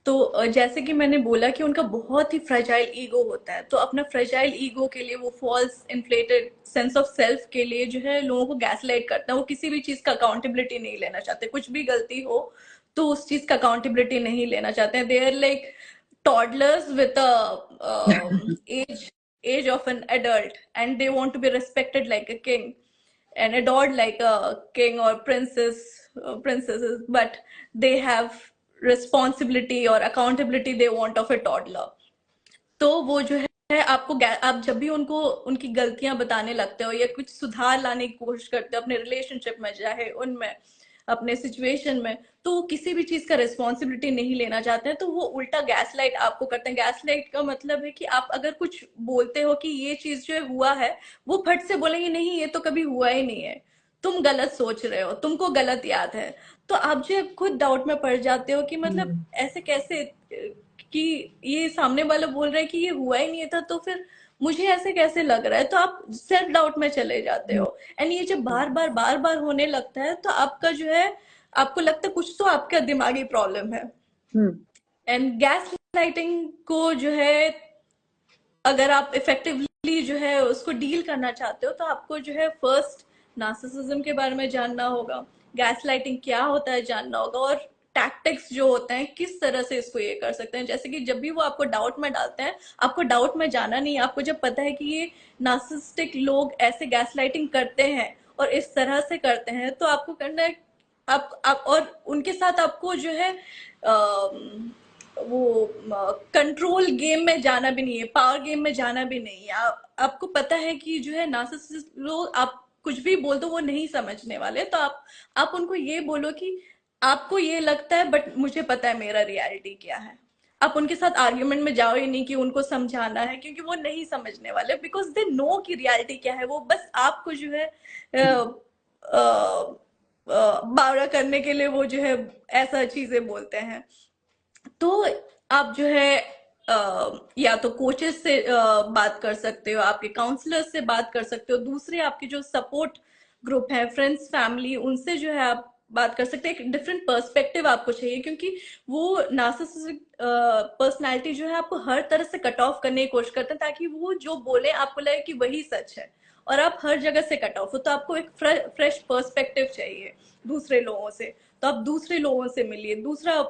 Speaker 2: तो जैसे कि मैंने बोला कि उनका बहुत ही फ्रेजाइल ईगो होता है, तो अपना फ्रेजाइल ईगो के लिए वो false inflated sense of self के लिए जो है लोगों को गैसलाइट करते हैं। वो किसी भी चीज का अकाउंटेबिलिटी नहीं लेना चाहते, कुछ भी गलती हो तो उस चीज का अकाउंटेबिलिटी नहीं लेना चाहते हैं। They are like toddlers with age of an adult, and they want to be respected like a king and adored like a king or princesses, but they have responsibility or accountability they want of a toddler. तो वो जो है आपको आप जब भी उनको उनकी गलतियां बताने लगते हो या कुछ सुधार लाने की कोशिश करते हो अपने रिलेशनशिप में, चाहे उनमें, अपने सिचुएशन में, तो वो किसी भी चीज का रिस्पॉन्सिबिलिटी नहीं लेना चाहते हैं, तो वो उल्टा गैसलाइट आपको करते हैं। गैसलाइट का मतलब है कि आप अगर कुछ बोलते हो कि ये चीज जो है हुआ है, वो फट से बोलेंगे नहीं ये तो कभी हुआ ही नहीं है, तुम गलत सोच रहे हो, तुमको गलत याद है। तो आप जो है खुद डाउट में पड़ जाते हो कि मतलब ऐसे कैसे कि ये सामने वाला बोल रहा है कि ये हुआ ही नहीं था, तो फिर मुझे ऐसे कैसे लग रहा है, तो आप सेल्फ डाउट में चले जाते हो। एंड ये जब बार बार होने लगता है तो आपका जो है, आपको लगता है कुछ तो आपका दिमागी प्रॉब्लम है। एंड गैस लाइटिंग को जो है अगर आप इफेक्टिवली जो है उसको डील करना चाहते हो तो आपको जो है फर्स्ट नार्सिसिज्म के बारे में जानना होगा, गैसलाइटिंग क्या होता है जानना होगा, और टैक्टिक्स जो होते हैं किस तरह से इसको ये कर सकते हैं। जैसे कि जब भी वो आपको डाउट में डालते हैं, आपको डाउट में जाना नहीं, आपको जब पता है कि ये नार्सिसिस्टिक लोग ऐसे गैसलाइटिंग करते हैं और इस तरह से करते हैं, तो आपको करना है आप और उनके साथ आपको जो है वो कंट्रोल गेम में जाना भी नहीं है, पावर गेम में जाना भी नहीं है। आपको पता है कि जो है नार्सिसिस्ट लोग आप कुछ भी बोल दो वो नहीं समझने वाले, तो आप उनको ये बोलो कि आपको ये लगता है बट मुझे पता है मेरा रियलिटी क्या है। आप उनके साथ आर्ग्यूमेंट में जाओ ही नहीं कि उनको समझाना है, क्योंकि वो नहीं समझने वाले, बिकॉज दे नो की रियलिटी क्या है। वो बस आपको जो है बावरा करने के लिए वो जो है ऐसा चीजें बोलते हैं। तो आप जो है या तो कोचेस से बात कर सकते हो, आपके काउंसलर से बात कर सकते हो, दूसरे आपके जो सपोर्ट ग्रुप है, फ्रेंड्स, फैमिली, उनसे जो है आप बात कर सकते हैं। एक डिफरेंट पर्सपेक्टिव आपको चाहिए, क्योंकि वो नार्सिसिस्टिक पर्सनालिटी जो है आपको हर तरह से कट ऑफ करने की कोशिश करते हैं ताकि वो जो बोले आपको लगे कि वही सच है, और आप हर जगह से कट ऑफ हो। तो आपको एक फ्रेश पर्सपेक्टिव चाहिए दूसरे लोगों से, तो आप दूसरे लोगों से मिलिए, दूसरा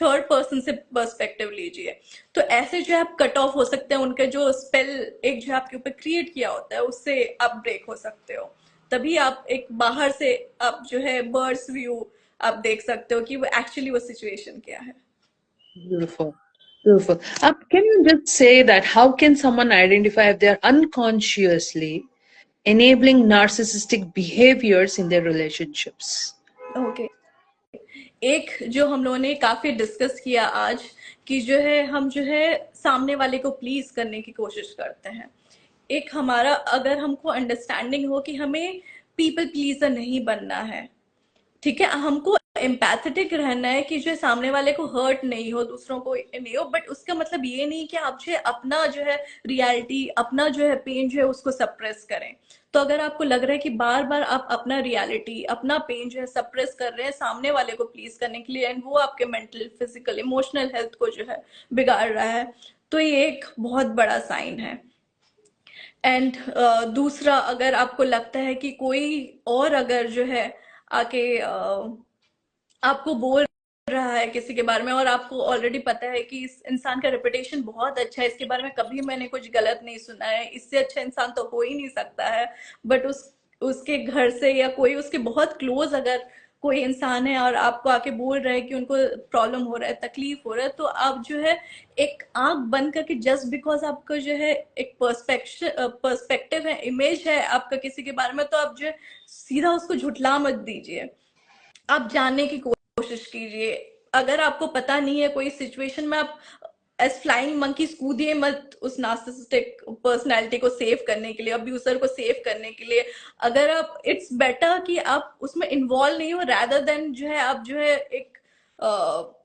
Speaker 2: थर्ड पर्सन से पर्सपेक्टिव लीजिए। तो ऐसे जो है आप कट ऑफ हो सकते हैं, उनके जो स्पेल एक जो आपके ऊपर क्रिएट किया होता है उससे आप ब्रेक हो सकते हो। तभी आप एक बाहर से आप जो है बर्ड्स व्यू आप देख सकते हो कि वो एक्चुअली वो सिचुएशन क्या है।
Speaker 1: Beautiful. Beautiful. Can you just say that how can someone identify if they are unconsciously enabling narcissistic behaviors in their relationships?
Speaker 2: Okay एक जो हम लोगों ने काफी डिस्कस किया आज कि जो है हम जो है सामने वाले को प्लीज करने की कोशिश करते हैं। एक हमारा अगर हमको अंडरस्टैंडिंग हो कि हमें पीपल प्लीजर नहीं बनना है, ठीक है। हमको एम्पैथेटिक रहना है कि जो सामने वाले को हर्ट नहीं हो, दूसरों को नहीं हो, बट उसका मतलब ये नहीं कि आप जो है अपना जो है रियलिटी, अपना जो है पेन जो है उसको सप्रेस करें। तो अगर आपको लग रहा है कि बार बार आप अपना रियलिटी, अपना पेन जो है सप्रेस कर रहे हैं सामने वाले को प्लीज करने के लिए, एंड वो आपके मेंटल, फिजिकल, इमोशनल हेल्थ को जो है बिगाड़ रहा है, तो ये एक बहुत बड़ा साइन है। एंड दूसरा, अगर आपको लगता है कि कोई और अगर जो है आके आपको बोल रहा है किसी के बारे में, और आपको ऑलरेडी पता है कि इस इंसान का रेपुटेशन बहुत अच्छा है, इसके बारे में कभी मैंने कुछ गलत नहीं सुना है, इससे अच्छा इंसान तो हो ही नहीं सकता है, बट उसके घर से या कोई उसके बहुत क्लोज अगर कोई इंसान है और आपको आके बोल रहा है कि उनको प्रॉब्लम हो रहा है, तकलीफ हो रहा है, तो आप जो है एक आंख बंद करके, जस्ट बिकॉज आपको जो है एक पर्सपेक्टिव है, इमेज है आपका किसी के बारे में, तो आप जो है सीधा उसको झुठला मत दीजिए, आप जानने की कोशिश कीजिए। अगर आपको पता नहीं है कोई सिचुएशन में, आप एज फ्लाइंग मंकीज कूदिए मत उस नार्सिसिस्टिक पर्सनैलिटी को सेव करने के लिए, अब्यूसर को सेव करने के लिए। अगर आप, इट्स बेटर कि आप उसमें इन्वॉल्व नहीं हो, रैदर देन जो है आप जो है एक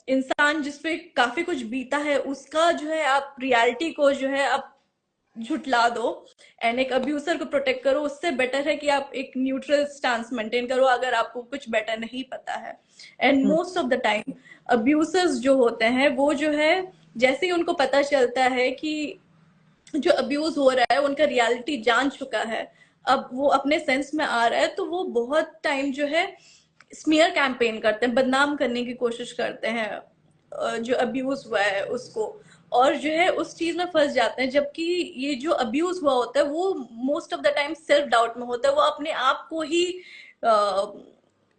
Speaker 2: इंसान जिसपे काफी कुछ बीता है उसका जो है आप रियलिटी को जो है आप झुटला दो, एंड एक अब्यूसर को प्रोटेक्ट करो। उससे बेटर है कि आप एक न्यूट्रल स्टांस मेंटेन करो अगर आपको कुछ बेटर नहीं पता है। And most of the time abusers जो होते हैं वो जो है, जैसे ही उनको पता चलता है कि जो अब्यूज हो रहा है उनका रियलिटी जान चुका है, अब वो अपने सेंस में आ रहा है, तो वो बहुत टाइम जो है स्मीयर कैंपेन करते हैं, बदनाम करने की कोशिश करते हैं जो अब्यूज हुआ है उसको, और जो है उस चीज में फंस जाते हैं। जबकि ये जो अब्यूज हुआ होता है वो most of the time self doubt में होता है, वो अपने आप को ही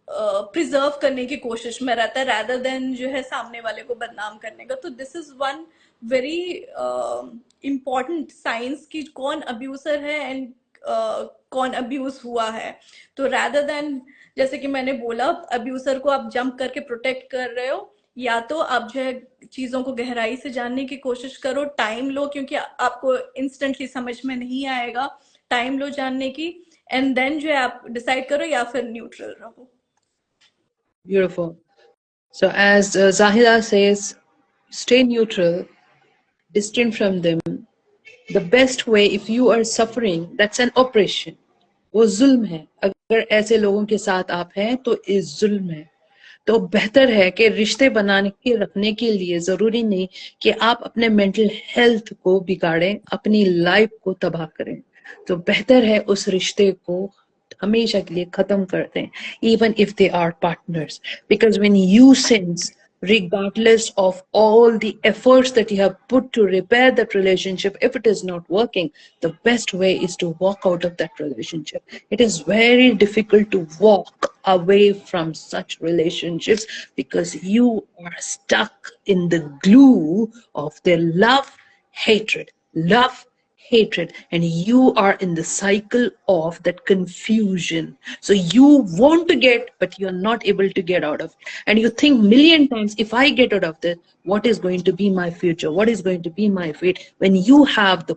Speaker 2: प्रिजर्व करने की कोशिश में रहता है, रैदर देन जो है सामने वाले को बदनाम करने का। तो this is one very important science कि कौन अब्यूसर है एंड कौन अब्यूज हुआ है। तो रैदर देन, जैसे कि मैंने बोला, अब्यूसर को आप जंप करके प्रोटेक्ट कर रहे हो, या तो आप जो है चीजों को गहराई से जानने की कोशिश करो, टाइम लो, क्योंकि आपको इंस्टेंटली समझ में नहीं आएगा, टाइम लो जानने की, एंड देन जो है आप डिसाइड करो, या फिर न्यूट्रल रहो।
Speaker 1: Beautiful. So, as Zahida says, stay neutral, distant from them. The best way, if you are suffering, that's an oppression. वो जुल्म है। अगर ऐसे लोगों के साथ आप हैं तो इस जुल्म है। तो बेहतर है कि रिश्ते बनाने के रखने के लिए जरूरी नहीं कि आप अपने मेंटल हेल्थ को बिगाड़ें, अपनी लाइफ को तबाह करें। तो बेहतर है उस रिश्ते को हमेशा के लिए खत्म कर दें, even if they are partners. Because when you sense, regardless of all the efforts that you have put to repair that relationship, if it is not working, the best way is to walk out of that relationship. It is very difficult to walk away from such relationships because you are stuck in the glue of their love, hatred, and you are in the cycle of that confusion. So you want to get, but you're not able to get out of it. And you think million times, if I get out of this, what is going to be my future? What is going to be my fate? When you have the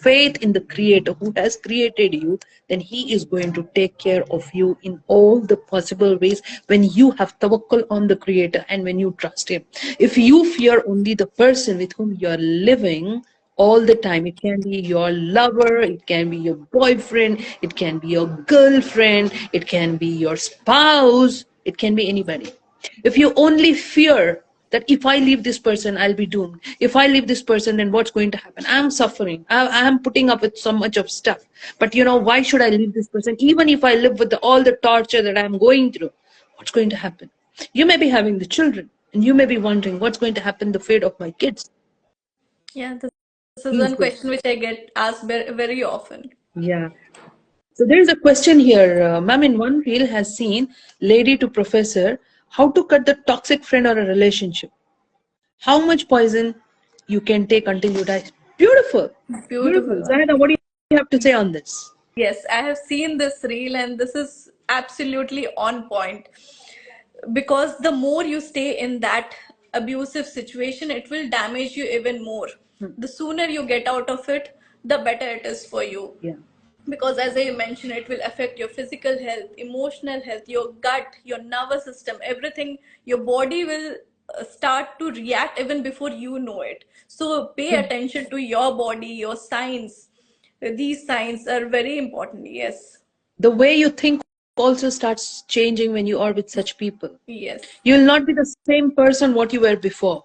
Speaker 1: faith in the creator who has created you, then he is going to take care of you in all the possible ways when you have tawakkul on the creator and when you trust him. If you fear only the person with whom you are living all the time, it can be your lover, it can be your boyfriend, it can be your girlfriend, it can be your spouse, it can be anybody. If you only fear that if I leave this person, I'll be doomed. If I leave this person, then what's going to happen? I'm suffering. I am putting up with so much of stuff. But why should I leave this person? Even if I live with all the torture that I'm going through, what's going to happen? You may be having the children, and you may be wondering, what's going to happen, the fate of my kids?
Speaker 2: Yeah, this is one question which I get asked very often.
Speaker 1: Yeah. So there's a question here. Ma'am, in one reel has seen lady to professor, how to cut the toxic friend or a relationship. How much poison you can take until you die. Beautiful.
Speaker 2: Beautiful.
Speaker 1: Zahida, what do you have to say on this?
Speaker 2: Yes, I have seen this reel and this is absolutely on point. Because the more you stay in that abusive situation, it will damage you even more. The sooner you get out of it, the better it is for you.
Speaker 1: Yeah.
Speaker 2: because as I mentioned, it will affect your physical health, emotional health, your gut, your nervous system, everything. Your body will start to react even before you know it. So pay attention to your body, your signs. These signs are very important. Yes.
Speaker 1: The way you think also starts changing when you are with such people.
Speaker 2: Yes.
Speaker 1: You will not be the same person what you were before.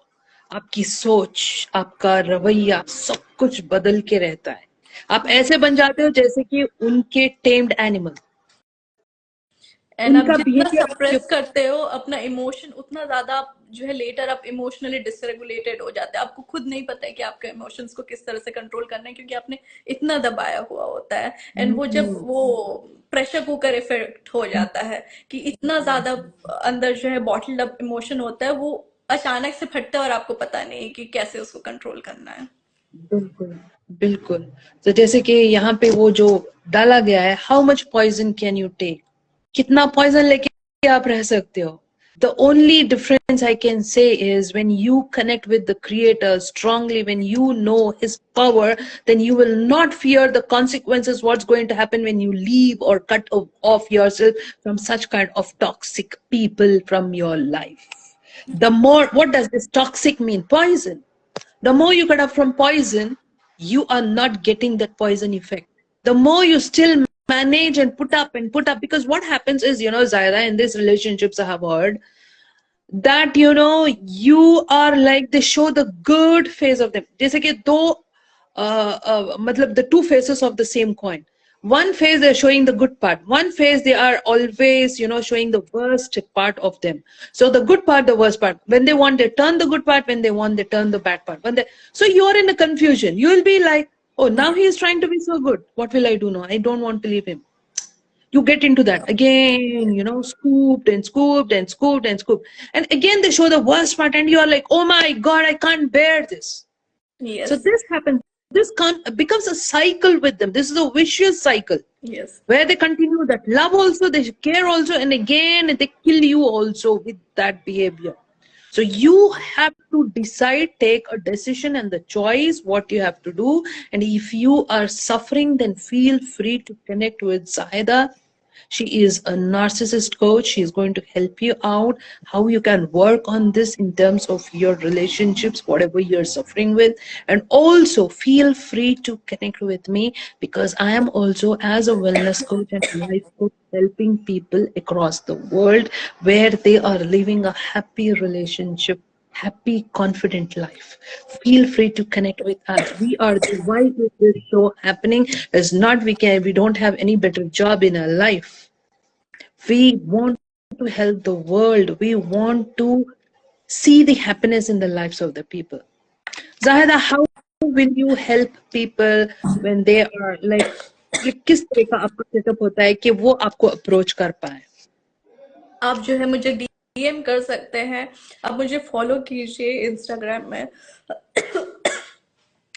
Speaker 1: आपकी सोच, आपका रवैया, सब कुछ बदल के रहता है. आप ऐसे बन जाते हो जैसे कि उनके टेम्ड एनिमल.
Speaker 2: एंड आप
Speaker 1: उनका
Speaker 2: जितना
Speaker 1: बिहेवियर आपके.
Speaker 2: सप्रेस करते हो अपना इमोशन, उतना ज्यादा आप जो है लेटर आप इमोशनली डिसरेगुलेटेड हो जाते हैं. आपको खुद नहीं पता है कि आपके इमोशंस को किस तरह से कंट्रोल करना है, क्योंकि आपने इतना दबाया हुआ होता है. एंड वो जब वो प्रेशर कुकर इफेक्ट हो जाता है कि इतना ज्यादा अंदर जो है बॉटल्ड अप इमोशन होता है, वो अचानक से फटता है और आपको पता नहीं कि कैसे उसको कंट्रोल करना है.
Speaker 1: बिल्कुल, बिल्कुल. तो जैसे कि यहाँ पे वो जो डाला गया है, how much poison can you take, कितना पॉइजन लेके आप रह सकते हो. The only difference I can say is when you connect with the creator strongly, when you know his power, then you will not fear the consequences, what's going to happen when you leave or cut off yourself from such kind of toxic people from your life. The more, what does this toxic mean? Poison. The more you cut off from poison, you are not getting that poison effect. The more you still manage and put up and put up, because what happens is, Zaira, in these relationships I have heard that, you are like, they show the good face of them. जैसे कि मतलब the two faces of the same coin. One face they're showing the good part. One face they are always, showing the worst part of them. So the good part, the worst part. When they want, they turn the good part. When they want, they turn the bad part. So you're in a confusion. You will be like, oh, now he is trying to be so good. What will I do now? I don't want to leave him. You get into that again, scooped and scooped and scooped and scooped. And again, they show the worst part and you are like, oh my God, I can't bear this.
Speaker 2: Yes.
Speaker 1: So this happens. This becomes a cycle with them. This is a vicious cycle.
Speaker 2: Yes.
Speaker 1: Where they continue that love also, they care also, and again they kill you also with that behavior. So you have to decide, take a decision and the choice what you have to do. And if you are suffering, then feel free to connect with Zahida. She is a narcissist coach. She is going to help you out how you can work on this in terms of your relationships, whatever you're suffering with. And also feel free to connect with me, because I am also, as a wellness coach and life coach, helping people across the world where they are living a happy relationship, happy, confident life. Feel free to connect with us. We are the why is this show happening is not we don't have any better job in our life. We want to help the world. We want to see the happiness in the lives of the people. Zahida, how will you help people when they are like, किस तरह का आपका setup होता है कि वो आपको approach कर पाए?
Speaker 2: आप जो है मुझे डीएम कर सकते हैं. आप मुझे फॉलो कीजिए इंस्टाग्राम में.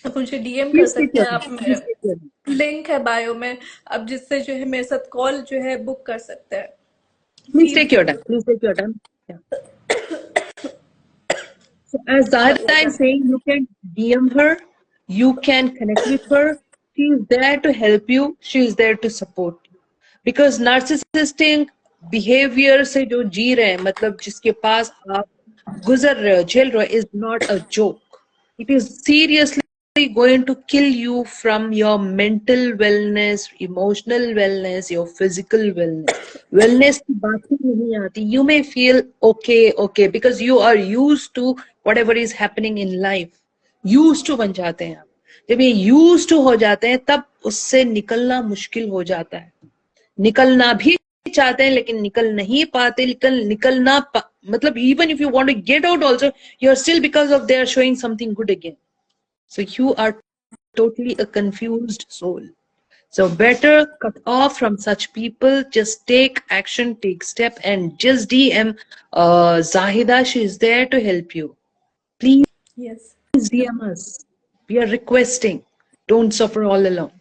Speaker 2: आप मुझे डीएम कर सकते हैं. आप मेरे लिंक है बायो में, आप जिससे जो है मेरे साथ कॉल जो है बुक कर सकते हैं.
Speaker 1: Please take your time. Please take your time. Yeah. So as Zahida is saying, you can DM her, you can connect with her. She is there to help you. She is there to support you. Because narcissistic behavior से जो जी रहे हैं, मतलब जिसके पास आप गुजर रहे हो, झेल रहे हो, is not a joke. It is seriously going to kill you from your mental wellness, emotional wellness, your physical wellness. Wellness की बात ही नहीं आती. You may feel okay because you are used to whatever is happening in life. Used to बन जाते हैं आप. जब ये used to हो जाते हैं तब उससे निकलना मुश्किल हो जाता है. निकलना भी चाहते हैं लेकिन निकल नहीं पाते. निकलना मतलब even if you want to get out also, you're still, because of they are showing something good again. So you are totally a confused soul. So better cut off from such people. Just take action, take step, and just DM Zahida. She is there to help you. Please
Speaker 2: Yes.
Speaker 1: DM us. We are requesting. Don't suffer all alone.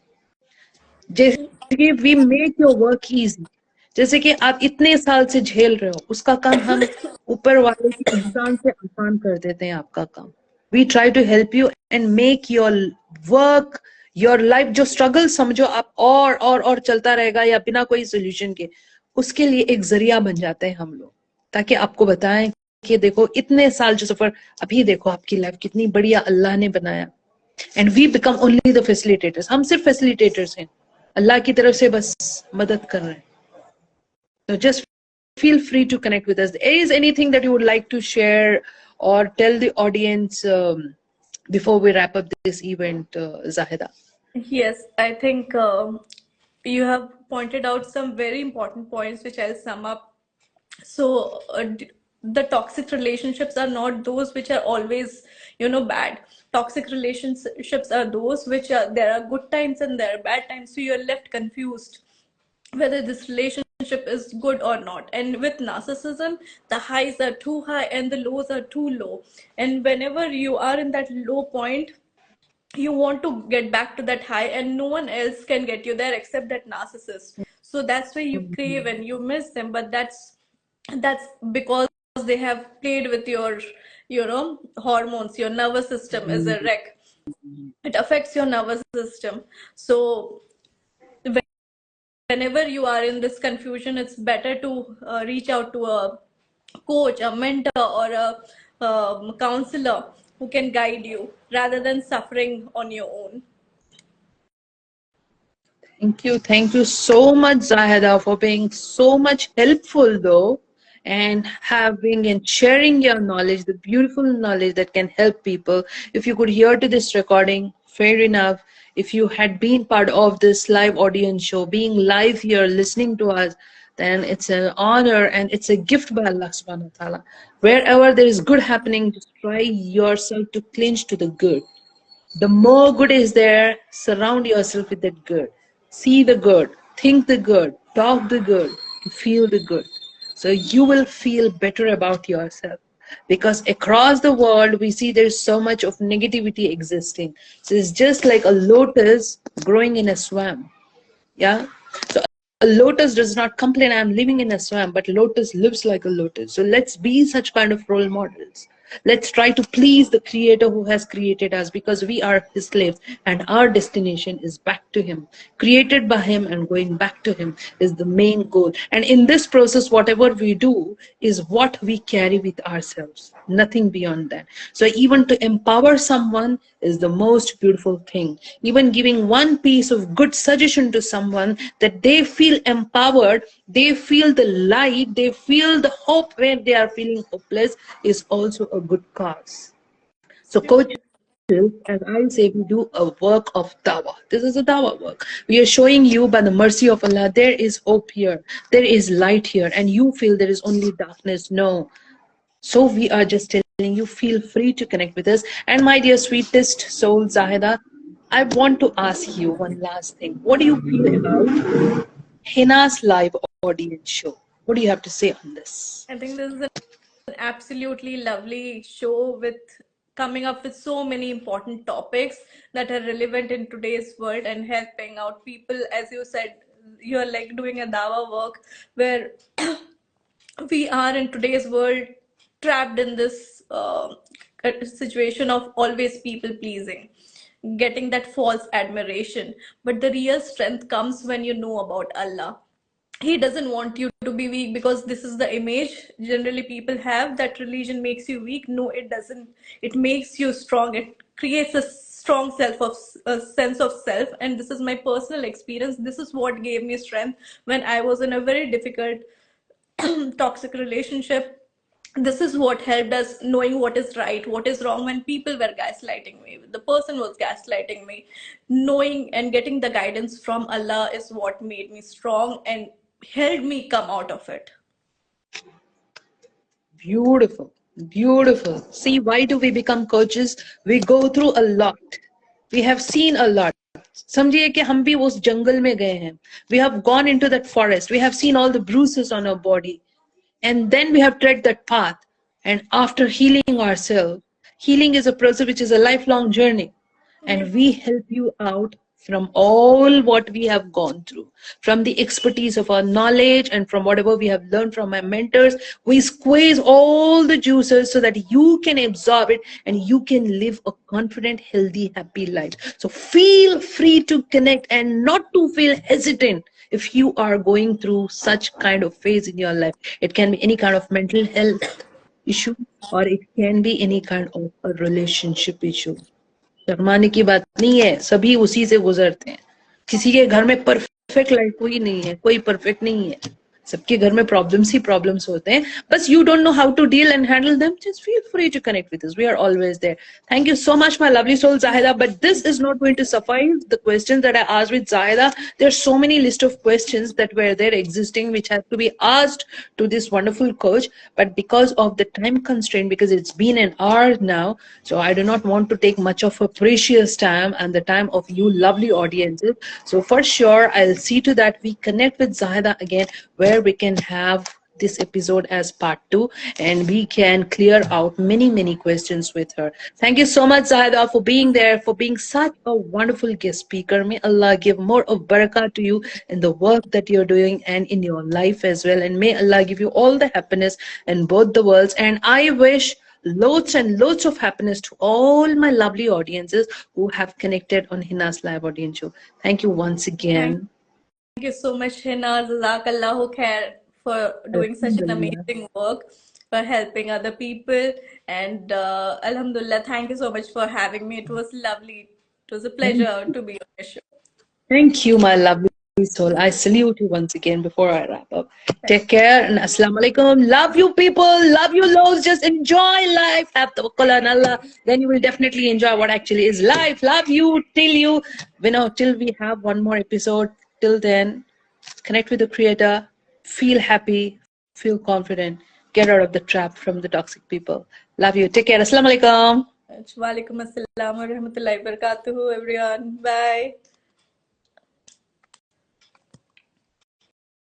Speaker 1: जैसे कि we make your work easy. जैसे कि आप इतने साल से झेल रहे हो, उसका काम हम ऊपर वाले की इंसान से आसान कर देते हैं आपका काम. We try to help you and make your work, your life जो स्ट्रगल समझो आप और चलता रहेगा या बिना कोई सोल्यूशन के, उसके लिए एक जरिया बन जाते हैं हम लोग, ताकि आपको बताएं कि देखो इतने साल जो सफर, अभी देखो आपकी लाइफ कितनी बढ़िया अल्लाह ने बनाया, and we become only the facilitators. हम सिर्फ फैसिलिटेटर्स हैं, अल्लाह की तरफ से बस मदद कर रहे हैं। तो just feel free to connect with us. Is anything that you would like to share or tell the audience before we wrap up this event, Zahida?
Speaker 2: Yes, I think you have pointed out some very important points which I'll sum up. So, the toxic relationships are not those which are always, bad. Toxic relationships are those which are, there are good times and there are bad times. So, you're left confused whether this relationship is good or not. And with narcissism, the highs are too high and the lows are too low. And whenever you are in that low point, you want to get back to that high, and no one else can get you there except that narcissist. So that's why you crave and you miss them, but that's because they have played with your hormones. Your nervous system is a wreck. It affects your nervous system. So whenever you are in this confusion, it's better to reach out to a coach, a mentor, or a counselor who can guide you rather than suffering on your own.
Speaker 1: Thank you so much, Zahida, for being so much helpful though, and having and sharing your knowledge, the beautiful knowledge that can help people. If you could hear to this recording, fair enough. If you had been part of this live audience show, being live here, listening to us, then it's an honor and it's a gift by Allah subhanahu wa ta'ala. Wherever there is good happening, just try yourself to clinch to the good. The more good is there, surround yourself with that good. See the good, think the good, talk the good, feel the good. So you will feel better about yourself. Because across the world, we see there's so much of negativity existing. So it's just like a lotus growing in a swamp. Yeah. So a lotus does not complain, I'm living in a swamp, but lotus lives like a lotus. So let's be such kind of role models. Let's try to please the creator who has created us, because we are his slaves and our destination is back to him. Created by him and going back to him is the main goal. And in this process, whatever we do is what we carry with ourselves, nothing beyond that. So even to empower someone is the most beautiful thing. Even giving one piece of good suggestion to someone that they feel empowered, they feel the light, they feel the hope where they are feeling hopeless, is also a good cause. So coach, as I say, we do a work of dawah. This is a dawah work. We are showing you by the mercy of Allah, there is hope here, there is light here, and you feel there is only darkness. No. So we are just telling you, feel free to connect with us. And my dear sweetest soul, Zahida, I want to ask you one last thing. What do you feel about Hina's live audience show? What do you have to say on this?
Speaker 2: I think this is an absolutely lovely show with coming up with so many important topics that are relevant in today's world and helping out people. As you said, you're like doing a dawa work where we are in today's world trapped in this situation of always people pleasing, getting that false admiration. But the real strength comes when you know about Allah. He doesn't want you to be weak, because this is the image generally people have, that religion makes you weak. No, it doesn't. It makes you strong. It creates a strong a sense of self. And this is my personal experience. This is what gave me strength when I was in a very difficult toxic relationship. This is what helped us knowing what is right, what is wrong. When people were gaslighting me, the person was gaslighting me, knowing and getting the guidance from Allah is what made me strong and helped me come out of it.
Speaker 1: Beautiful, beautiful. See, why do we become coaches? We go through a lot. We have seen a lot. समझिए कि हम भी उस जंगल में गए हैं. We have gone into that forest. We have seen all the bruises on our body. And then we have tread that path. And after healing ourselves, healing is a process which is a lifelong journey. And we help you out from all what we have gone through, from the expertise of our knowledge and from whatever we have learned from our mentors. We squeeze all the juices so that you can absorb it and you can live a confident, healthy, happy life. So feel free to connect and not to feel hesitant if you are going through such kind of phase in your life. It can be any kind of mental health issue or it can be any kind of a relationship issue. शर्माने की बात नहीं है, सभी उसी से गुजरते हैं. किसी के घर में परफेक्ट लाइफ कोई नहीं है, कोई परफेक्ट नहीं है. सबके घर में प्रॉब्लम्स ही प्रॉब्लम्स होते हैं. बस you don't know how to deal and handle them, just feel free to connect with us. We are always there. Thank you so much, my lovely soul Zahida. But this is not going to suffice. The questions that I asked with Zahida, there's so many list of questions that were there existing which had to be asked to this wonderful coach. But because of the time constraint, because it's been an hour now, so I do not want to take much of a precious time and the time of you lovely audiences. So for sure, I'll see to that we connect with Zahida again, where we can have this episode as part 2 and we can clear out many questions with her. Thank you so much, Zahida, for being there, for being such a wonderful guest speaker. May Allah give more of barakah to you in the work that you're doing and in your life as well. And may Allah give you all the happiness in both the worlds. And I wish loads and loads of happiness to all my lovely audiences who have connected on Hina's live audience show. Thank you once again.
Speaker 2: Thank you so much, Hina. Jazakallahu khair for doing such an amazing work, for helping other people. And Alhamdulillah, thank you so much for having me. It was lovely. It was a pleasure to be on your show.
Speaker 1: Thank you, my lovely soul. I salute you once again before I wrap up. Take care and Assalamu alaikum. Love you people. Love you loads. Just enjoy life. Have tawakkul on Allah. Then you will definitely enjoy what actually is life. Love you till we have one more episode. Till then, connect with the creator, feel happy, feel confident, get out of the trap from the toxic people. Love you. Take care. Assalamu alaikum.
Speaker 2: Walaikum assalam wa rahmatullahi wa barakatuhu, everyone. Bye.